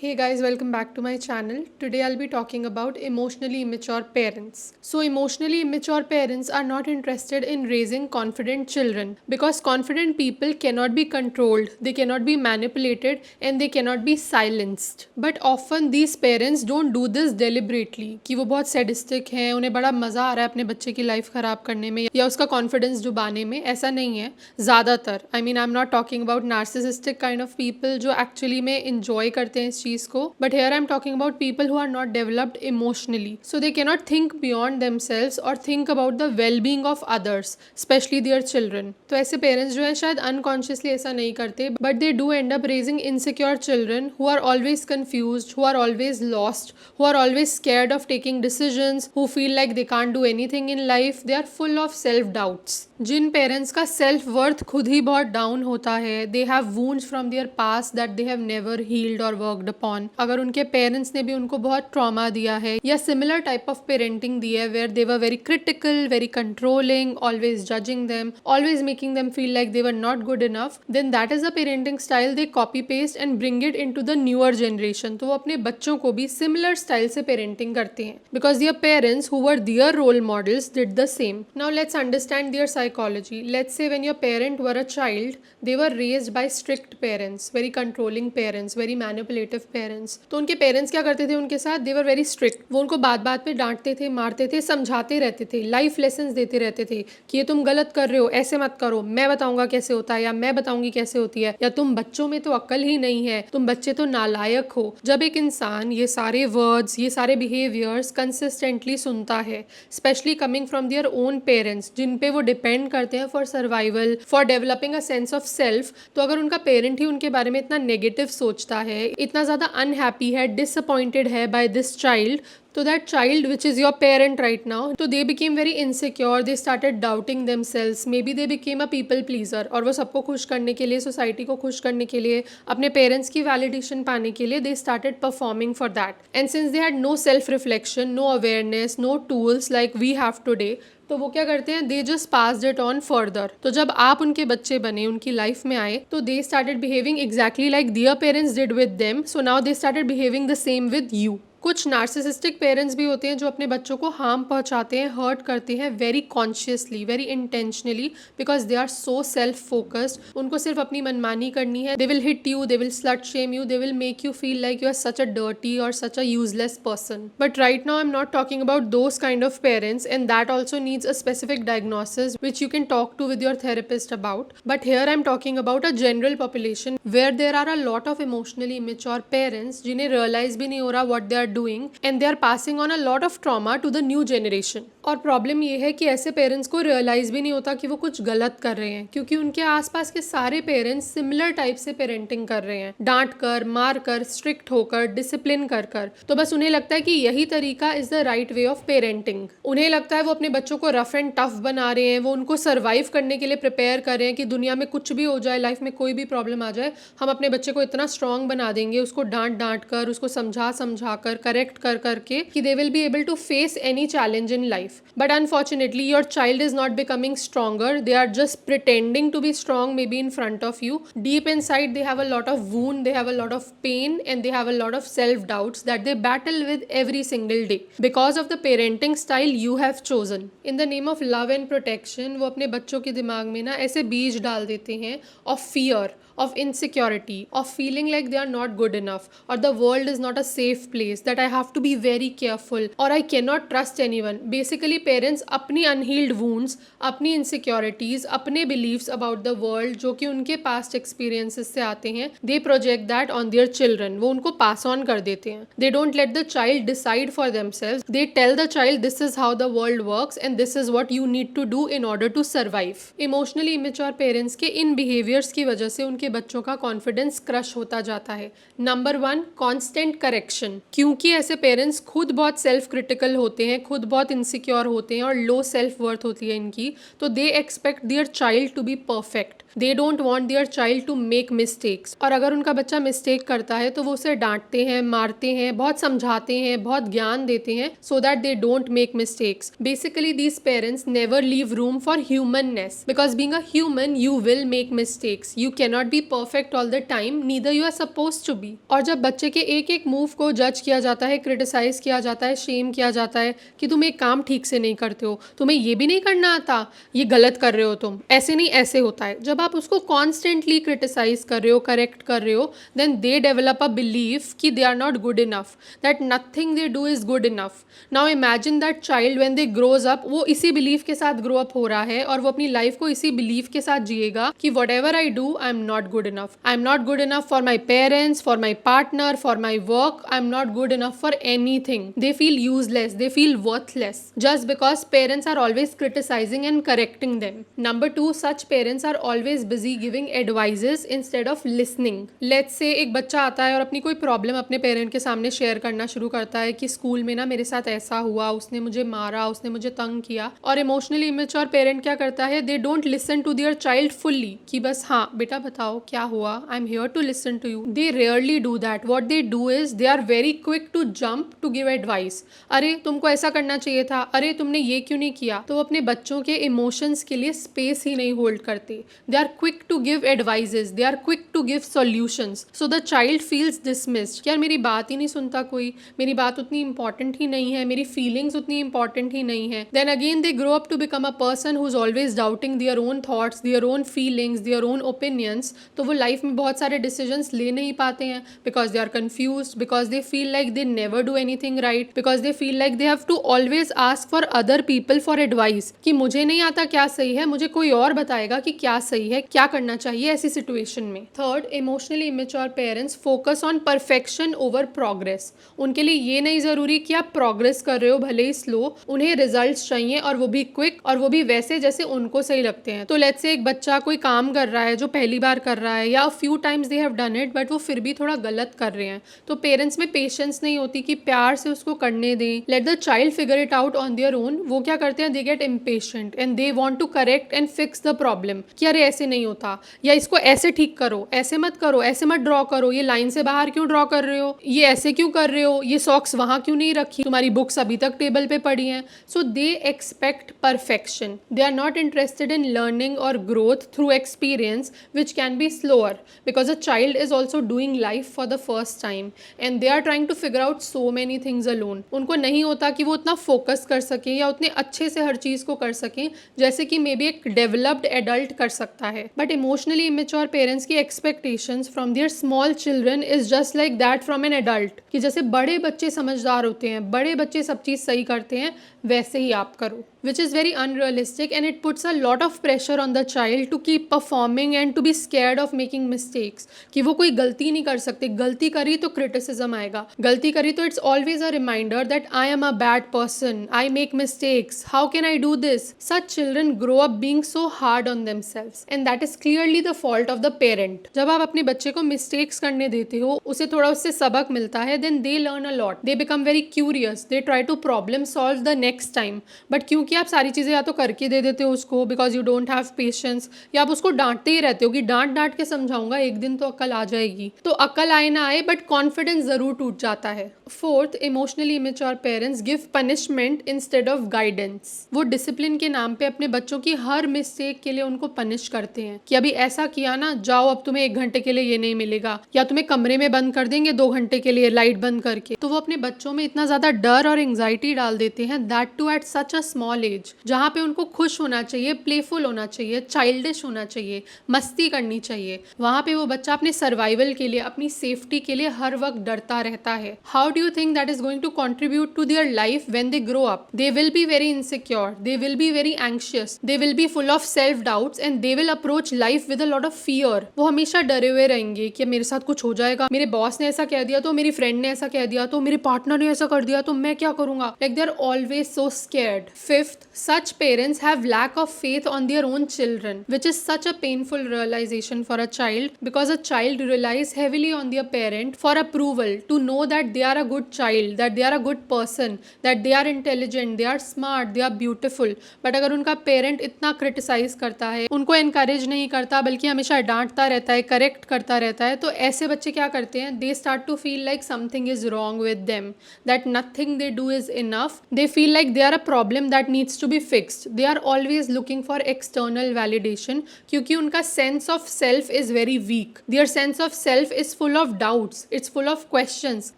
Hey guys, welcome back to my channel. Today I'll be talking about emotionally immature parents. So, emotionally immature parents are not interested in raising confident children because confident people cannot be controlled, they cannot be manipulated, and they cannot be silenced. But often these parents don't do this deliberately कि वो बहुत sadistic हैं, उन्हें बड़ा मज़ा आ रहा है अपने बच्चे की लाइफ ख़राब करने में या उसका कॉन्फिडेंस डुबाने में. ऐसा नहीं है ज़्यादातर. I am not talking about narcissistic kind of people जो एक्चुअली में इंजॉय करते हैं इस चीज को, but here I am talking about people who are not developed emotionally, so they cannot think beyond themselves और think about the well being of others, especially their children. तो ऐसे पेरेंट्स जो है शायद अनकॉन्शियसली ऐसा नहीं करते, but they do end up raising insecure children who are always confused, who are always lost, who are always scared of taking decisions, who feel like they can't do anything in life. They are full of self doubts. जिन parents का self worth खुद ही बहुत down होता है, they have wounds from their past that they have never healed और worked upon. अगर उनके पेरेंट्स ने भी उनको बहुत ट्रॉमा दिया है या सिमिलर टाइप ऑफ पेरेंटिंग दी है where they were very critical, very controlling, always judging them, always making them feel like they were not good enough, then that is a parenting style they copy paste and bring it in to the newer generation. तो वो अपने बच्चों को भी similar style से parenting करते हैं because their parents who were their role models did the same. Now let's understand their psychology. Let's say when your parent were a child, they were raised by strict parents, very controlling parents, very manipulative parents. तो उनके parents क्या करते थे उनके साथ? They were very strict. वो उनको बात बात पे डांटते थे, मारते थे, समझाते रहते थे, लाइफ लेसन्स देते रहते थे कि ये तुम गलत कर रहे हो, ऐसे मत करो, मैं बताऊंगा कैसे होता है या मैं बताऊंगी कैसे होती है, या तुम बच्चों में तो अक्ल ही नहीं है, तुम बच्चे तो नालायक हो. जब एक इंसान ये सारे वर्ड्स, ये सारे बिहेवियर्स कंसिस्टेंटली सुनता है, specially coming from their own parents जिन पे वो डिपेंड करते हैं for survival, for developing a sense of self, तो अगर उनका पेरेंट ही उनके बारे में इतना नेगेटिव सोचता है, इतना ज़्यादा अनहैप्पी है, डिसअपॉइंटेड है बाय दिस चाइल्ड, तो that child which is your parent right now, so they became very insecure, they started doubting themselves, maybe they became a people pleaser, और वो सबको खुश करने के लिए, सोसाइटी को खुश करने के लिए, अपने पेरेंट्स की वैलिडेशन पाने के लिए, they started performing for that. And since they had no self reflection, no awareness, no tools like we have today, तो वो क्या करते हैं? They just passed it on further. तो जब आप उनके बच्चे बने, उनकी लाइफ में आए, तो they started behaving exactly like their parents did with them, so now they started behaving the same with you. कुछ नार्सिसिस्टिक पेरेंट्स भी होते हैं जो अपने बच्चों को हार्म पहुंचाते हैं, हर्ट करते हैं very consciously, very intentionally, because they are so self focused. उनको सिर्फ अपनी मनमानी करनी है. They will hit you, they will slut shame you, they will make you feel like you are such a dirty और such a useless person. But right now I am not talking about those kind of parents, and that also needs a specific diagnosis which you can talk to with your therapist about. But here I'm talking about a general population where there are a lot of emotionally immature parents जिन्हें realize भी नहीं हो रहा what they are doing, and they are passing on a lot of trauma to the new generation. और problem ये है कि ऐसे पेरेंट्स को रियलाइज भी नहीं होता कि वो कुछ गलत कर रहे हैं, क्योंकि उनके आसपास के सारे पेरेंट्स सिमिलर टाइप से पेरेंटिंग कर रहे हैं, डांट कर, मार कर, स्ट्रिक्ट होकर, डिसिप्लिन कर कर. तो बस उन्हें लगता है कि यही तरीका is the right way of parenting. उन्हें लगता है वो अपने बच्चों को रफ एंड टफ बना रहे हैं, वो उनको सर्वाइव करने के लिए प्रिपेयर कर रहे हैं कि दुनिया में कुछ भी हो जाए, लाइफ में कोई भी प्रॉब्लम आ जाए, हम अपने बच्चे को इतना स्ट्रांग बना देंगे, उसको डांट डांट कर, उसको समझा समझा कर, करेक्ट कर करके, कि they will be able to face any challenge in life. But unfortunately your child is not becoming stronger, they are just pretending to be strong maybe in front of you. Deep inside they have a lot of wound, they have a lot of pain, and they have a lot of self doubts that they battle with every single day because of the parenting style you have chosen. In the name of love and protection वो अपने बच्चों के दिमाग में ना ऐसे बीज डाल देते हैं of fear, of insecurity, of feeling like they are not good enough, or the world is not a safe place, that I have to be very careful, or I cannot trust anyone. Basically parents अपनी unhealed wounds, अपनी insecurities, अपने beliefs about the world जो कि उनके past experiences से आते हैं, they project that on their children. वो उनको pass on कर देते हैं. They don't let the child decide for themselves. They tell the child this is how the world works and this is what you need to do in order to survive. Emotionally immature parents के इन behaviors की वजह से उनके बच्चों का confidence crush होता जाता है. Number 1, constant correction. क्योंकि ऐसे पेरेंट्स खुद बहुत सेल्फ क्रिटिकल होते हैं, खुद बहुत इनसिक्योर होते हैं और लो सेल्फ वर्थ होती है इनकी, तो they expect their child to be perfect. They don't want their child to make mistakes. और अगर उनका बच्चा मिस्टेक करता है तो वो उसे डांटते हैं, मारते हैं, बहुत समझाते हैं, बहुत ज्ञान देते हैं, so that they don't make mistakes. Basically these parents never leave room for humanness, because being a human you will make mistakes, you can not be perfect all the time, neither you are suppose to be. और जब बच्चे के एक एक move को जज किया जाता है, क्रिटिसाइज किया जाता है, शेम किया जाता है कि तुम एक काम ठीक से नहीं करते हो, तुम्हें ये भी नहीं करना आता, ये गलत कर रहे हो, तुम ऐसे नहीं ऐसे होता है, जब आप उसको कॉन्स्टेंटली क्रिटिसाइज कर रहे हो, करेक्ट कर रहे हो, then they develop a belief कि they are not good enough, that nothing they do is good enough. Now imagine that child when they grows up, वो इसी बिलीफ के साथ ग्रो अप हो रहा है और वो अपनी लाइफ को इसी बिलीफ के साथ जिएगा कि what ever I do I am not good enough, I am not good enough for my parents, for my partner, for my work, I am not good enough for anything. They feel useless, they feel worthless just because parents are always criticizing and correcting them. Number 2, such parents are always busy giving advices instead of listening. Let's say एक बच्चा आता है और अपनी कोई problem अपने parent के सामने शेयर करना शुरू करता है कि स्कूल में ना मेरे साथ ऐसा हुआ, उसने मुझे मारा, उसने मुझे तंग किया। और इमोशनली इमेच्योर पेरेंट क्या करता है, they don't listen to their child fully कि बस हाँ बेटा बताओ क्या हुआ, I am here to listen to you. They rarely do that. What they do is they are very quick to jump to give advice. अरे तुमको ऐसा करना चाहिए था, अरे तुमने ये क्यों नहीं किया। तो अपने बच्चों के इमोशंस के लिए स्पेस ही नहीं होल्ड करते। They are quick to give advices, they are quick to give solutions, so the child feels dismissed कि यार मेरी बात ही नहीं सुनता कोई, मेरी बात उतनी इंपॉर्टेंट ही नहीं है, मेरी फीलिंग्स उतनी इंपॉर्टेंट ही नहीं है। Then again they grow up to become a person who is always doubting their own thoughts, their own feelings, their own opinions. तो वो लाइफ में बहुत सारे डिसीजंस ले नहीं पाते हैं because they are confuse, because they feel like they never do anything right, because they feel like they have to always ask for other people for advice कि मुझे नहीं आता क्या सही है, मुझे कोई और बताएगा कि क्या सही है, क्या करना चाहिए ऐसी सिचुएशन में। Third, emotionally immature parents focus on perfection over progress. उनके लिए ये नहीं जरूरी कि आप प्रोग्रेस कर रहे हो भले ही स्लो, उन्हें रिजल्ट्स चाहिए और वो भी क्विक और वो भी वैसे जैसे उनको सही लगते हैं। तो लेट्स से एक बच्चा कोई काम कर रहा है जो पहली बार कर रहा है या few times they have done it but वो फिर भी थोड़ा गलत कर रहे हैं, तो पेरेंट्स में पेशेंस नहीं होती कि प्यार से उसको करने दें, let the child figure it out on their own. वो क्या करते हैं, they get impatient and they want to correct and fix the problem कि अरे ऐसे नहीं होता, या इसको ऐसे ठीक करो, ऐसे मत करो, ऐसे मत ड्रॉ करो, ये लाइन से बाहर क्यों ड्रॉ कर रहे हो, ये ऐसे क्यों कर रहे हो, ये सॉक्स वहां क्यों नहीं रखी, तुम्हारी बुक्स अभी तक टेबल पे पड़ी हैं। So they expect perfection, they are not interested in learning और growth through experience which can be slower because a child is also doing life for the first time and they are trying to figure out so many things alone. उनको नहीं होता कि वो उतना focus कर सके या उतने अच्छे से हर चीज को कर सके जैसे कि मे बी एक डेवलप्ड एडल्ट कर सकता है। बट इमोशनली इमेच्योर पेरेंट्स की expectations from their small children is just like that from an adult कि जैसे बड़े बच्चे समझदार होते हैं, बड़े बच्चे सब चीज सही करते हैं, वैसे ही आप करो, which is very unrealistic and it puts a lot of pressure on the child to keep performing and to be scared of making mistakes कि वो कोई गलती नहीं कर सकते, गलती करी तो criticism आएगा, गलती करी तो it's always a reminder that I am a bad person, I make mistakes, how can I do this? Such children grow up being so hard on themselves and that is clearly the fault of the parent. जब आप अपने बच्चे को mistakes करने देते हो, उसे थोड़ा उससे सबक मिलता है, then they learn a lot, they become very curious, they try to problem solve the next time, but क्योंकि आप सारी चीज़ें या तो करके दे देते हो उसको because you don't have patience, या आप उसको डांटते ही रहते हो कि डांट डांट के समझाऊंगा एक दिन तो अक्ल आ जाएगी, तो अक्ल आए ना आए बट कॉन्फिडेंस जरूर टूट जाता है। Fourth, emotionally immature parents give punishment instead of guidance. वो डिसिप्लिन के नाम पे अपने बच्चों की हर मिस्टेक के लिए उनको पनिश करते हैं कि अभी ऐसा किया ना, जाओ अब तुम्हें 1 घंटे के लिए ये नहीं मिलेगा, या तुम्हें कमरे में बंद कर देंगे 2 घंटे के लिए लाइट बंद करके। तो वो अपने बच्चों में इतना ज्यादा डर और एंग्जाइटी डाल देते हैं, that too at such a small age, जहाँ पे उनको खुश होना चाहिए, प्लेफुल होना चाहिए, चाइल्डिश होना चाहिए, मस्ती करनी चाहिए, वहाँ पे वो बच्चा अपने सर्वाइवल के लिए, अपनी सेफ्टी के लिए हर वक्त डरता रहता है। How do you think that is going to contribute to their life when they grow up? They will be very insecure, they will be very anxious, they will be full of self doubts and they will approach life with a lot of fear. वो हमेशा डरे हुए रहेंगे कि मेरे साथ कुछ हो जाएगा, मेरे बॉस ने ऐसा कह दिया तो, मेरी फ्रेंड ने ऐसा कह दिया तो, मेरे पार्टनर ने ऐसा कर दिया तो मैं क्या करूंगा, like they are always so scared. Fifth, Fifth, such parents have lack of faith on their own children, which is such a painful realization for a child, because a child relies heavily on their parent for approval, to know that they are a good child, that they are a good person, that they are intelligent, they are smart, they are beautiful. But अगर उनका parent इतना criticise करता है, उनको encourage नहीं करता, बल्कि हमेशा डांटता रहता है, करेक्ट करता रहता है, तो ऐसे बच्चे क्या करते हैं? They start to feel like something is wrong with them, that nothing they do is enough. They feel like they are a problem that needs to be fixed. They are always looking for external validation क्योंकि उनका sense of self is very weak. Their sense of self is full of doubts. It's full of questions.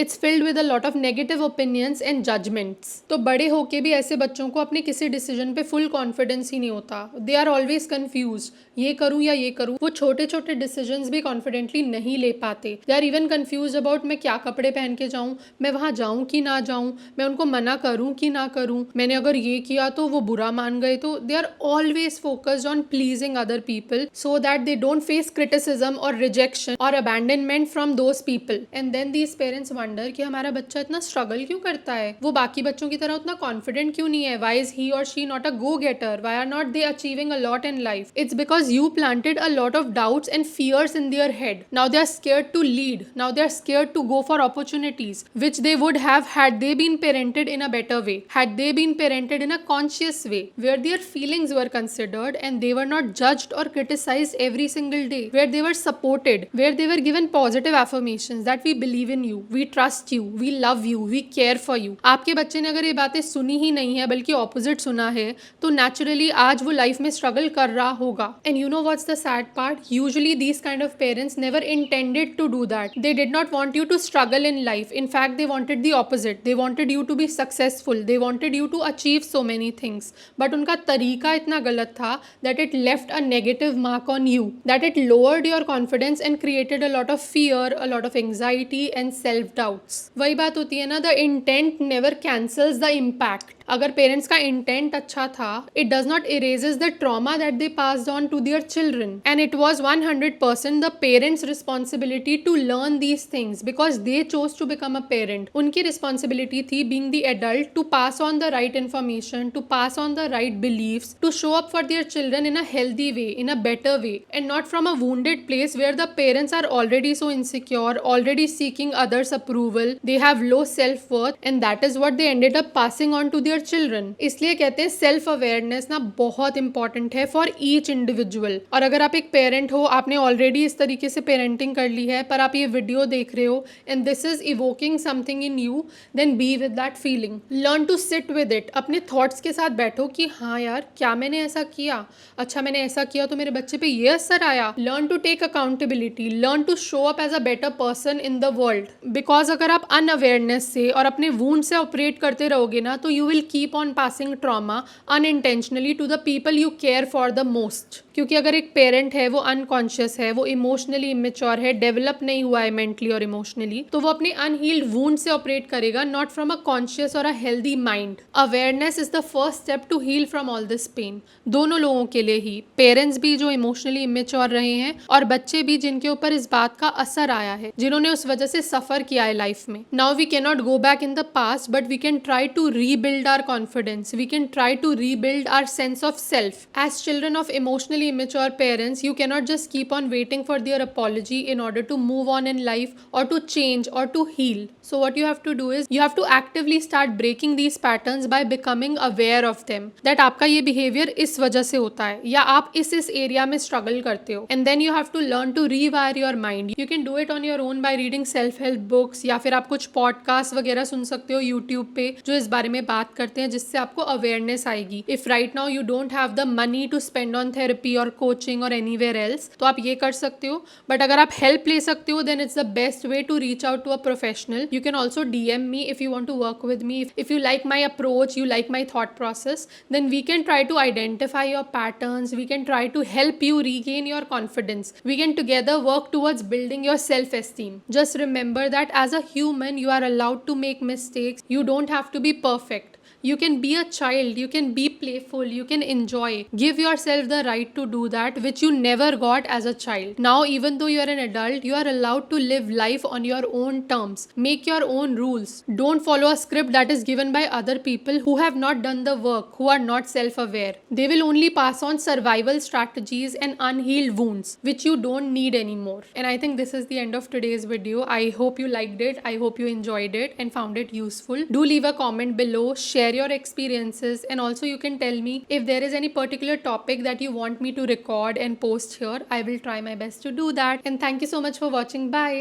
It's filled with a lot of negative opinions and judgments. तो बड़े होके भी ऐसे बच्चों को अपने किसी डिसीजन पे फुल कॉन्फिडेंस ही नहीं होता. They are always confused. ये करूँ या ये करूँ. वो छोटे छोटे डिसीजंस भी कॉन्फिडेंटली नहीं ले पाते. They are even confused about मैं क्या कपड़े पहन के जाऊँ, मैं वहाँ जाऊँ कि ना जाऊँ, मैं उनको मना करूँ कि ना करूँ, मैंने अगर ये किया तो वो बुरा मान गए. तो they are always focused on pleasing other people so that they don't face criticism और रिजेक्शन और abandonment from those people. And then these parents wonder कि हमारा बच्चा इतना स्ट्रगल क्यों करता है, वो बाकी बच्चों की तरह उतना कॉन्फिडेंट क्यों नहीं है. वाई इज ही और she not a go getter, why are not they achieving a lot in life. It's because you planted a lot of doubts and fears in their head. Now they are scared to lead. Now they are scared to go for opportunities which they would have had they been parented in a better way, had they been parented in a conscious way, where their feelings were considered and they were not judged or criticized every single day, where they were supported, where they were given positive affirmations that we believe in you, we trust you, we love you, we care for you. आपके बच्चे ने अगर ये बातें सुनी ही नहीं है बल्कि ऑपोजिट सुना है, तो नेचुरली आज वो लाइफ में स्ट्रगल कर रहा होगा. And you know what's the sad part? Usually these kind of parents never intended to do that. They did not want you to struggle in life. In fact, they wanted the opposite. They wanted you to be successful. They wanted you to achieve so many things. But उनका तरीका इतना गलत था that it left a negative mark on you. That it lowered your confidence and created a lot of fear, a lot of anxiety and self-doubts. वही बात होती है ना, the intent never cancels the impact. अगर parents का intent अच्छा था, it does not erases the trauma that they passed on to their children. And it was 100% the parents' responsibility to learn these things because they chose to become a parent. उनकी responsibility थी being the adult to pass on the right information, to pass on the right beliefs, to show up for their children in a healthy way, in a better way, and not from a wounded place where the parents are already so insecure, already seeking others' approval, they have low self-worth, and that is what they ended up passing on to their children. इसलिए कहते हैं self awareness ना बहुत important है for each individual. और अगर आप एक पेरेंट हो, आपने ऑलरेडी इस तरीके से पेरेंटिंग कर ली है, पर आप ये वीडियो देख रहे हो and this is evoking something in you, then be with that feeling. Learn to sit with it. अपने थॉट्स के साथ बैठो कि हाँ यार, क्या मैंने ऐसा किया, अच्छा मैंने ऐसा किया तो मेरे बच्चे पे ये असर आया. Learn to take accountability, learn to show up as a better person in the world. Because अगर आप अनअवेयरनेस से और अपने वूंड से ऑपरेट करते रहोगे ना, तो you will keep on passing trauma unintentionally to the people you care for the most. क्योंकि अगर एक पेरेंट है वो अनकॉन्शियस है, वो इमोशनली इमेच्योर है, डेवलप नहीं हुआ है मेंटली और इमोशनली, तो वो अपने अनहील्ड वूंड से ऑपरेट करेगा, नॉट फ्रॉम अ कॉन्शियस और a healthy mind. Awareness is the first step to heal from all this pain. दोनों लोगों के लिए ही, पेरेंट्स भी जो इमोशनली इमेच्योर रहे हैं और बच्चे भी जिनके ऊपर इस बात का असर आया है, जिन्होंने उस वजह से सफर किया है लाइफ में. Now we can not go back in the past, but we can try to rebuild our confidence. We can try to rebuild our sense of self. As children of emotionally immature parents, you cannot just keep on waiting for their apology in order to move on in life or to change or to heal. So what you have to do is you have to actively start breaking these patterns by becoming aware of them. That आपका ये behavior इस वजह से होता है या आप इस एरिया में struggle करते हो. And then you have to learn to rewire your mind. You can do it on your own by reading self-help books या फिर आप कुछ podcast वगैरह सुन सकते हो YouTube पे जो इस बारे में बात करते हैं, जिससे आपको अवेयरनेस आएगी. If right now you don't have the money to spend on therapy और कोचिंग और एनीवेयर एल्स, तो आप ये कर सकते हो. बट अगर आप हेल्प ले सकते हो, then it's the best way to reach out to a professional. You can also DM me if you want to work with me. If you like my approach, you like my thought process, then we can try to identify your patterns. We can try to help you regain your confidence. We can together work towards building your self esteem. Just remember that as a human you are allowed to make mistakes. You don't have to be perfect. You can be a child, you can be playful, you can enjoy. Give yourself the right to do that, which you never got as a child. Now, even though you are an adult, you are allowed to live life on your own terms. Make your own rules. Don't follow a script that is given by other people who have not done the work, who are not self aware. They will only pass on survival strategies and unhealed wounds, which you don't need anymore. And I think this is the end of today's video. I hope you liked it. I hope you enjoyed it and found it useful. Do leave a comment below, share your experiences, and also you can tell me if there is any particular topic that you want me to record and post here. I will try my best to do that. And thank you so much for watching. Bye.